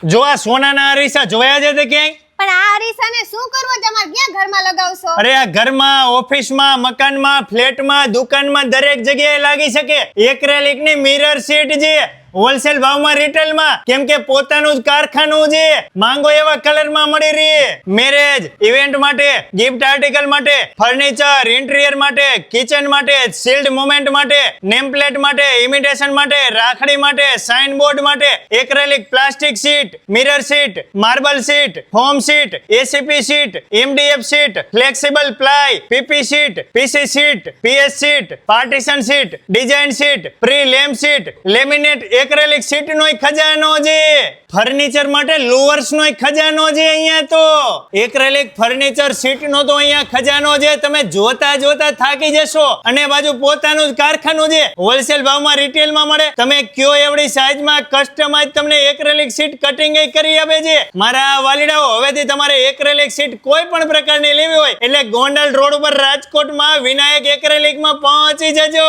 જો આ સોનાના અરીસા જોયા છે તે ક્યાંય? પણ આ અરીસાને શું કરવું? તમારે ક્યાં ઘરમાં લગાવશો? અરે આ ઘરમાં, ઓફિસમાં, મકાનમાં, ફ્લેટમાં, દુકાનમાં દરેક જગ્યાએ લાગી શકે. એક્રેલિક ની મિરર સીટ છે હોલસેલ ભાવમાં રિટેલમાં, કેમ કે પોતાનું જ કારખાનું છે. માંગો એવા કલરમાં મળી રહે. મેરેજ ઇવેન્ટ માટે, ગિફ્ટ આર્ટિકલ માટે, ફર્નિચર ઇન્ટિરિયર માટે, કિચન માટે, શિલ્ડ મોમેન્ટ માટે, નેમ પ્લેટ માટે, ઇમિટેશન માટે, રાખડી માટે, સાઇન બોર્ડ માટે, acrylic plastic sheet, mirror sheet, marble sheet, foam sheet, ACP sheet, MDF sheet, flexible ply, PP sheet, PC sheet, PS sheet, partition sheet, design sheet, pre lam sheet, laminate acrylic sheet નો ખજાનો છે. Furniture માટે લોવર્સ નો ખજાનો છે. અહીંયા તો acrylic furniture seat નો તો અહીંયા ખજાનો છે. તમે જોતા જોતા થાકી જશો. અને બાજુ પોતાનું જ કારખાનું છે. હોલસેલ ભાવમાં રિટેલમાં મળે. તમે કયો એવડી સાઈઝમાં કસ્ટમાઇઝ તમને એક્રેલિક સીટ કટિંગ કરી આપે છે. મારા વાલીડાઓ, હવેથી તમારે એક્રેલિક સીટ કોઈ પણ પ્રકારની લેવી હોય એટલે ગોંડલ રોડ ઉપર રાજકોટમાં વિનાયક એક્રેલિકમાં પહોંચી જજો.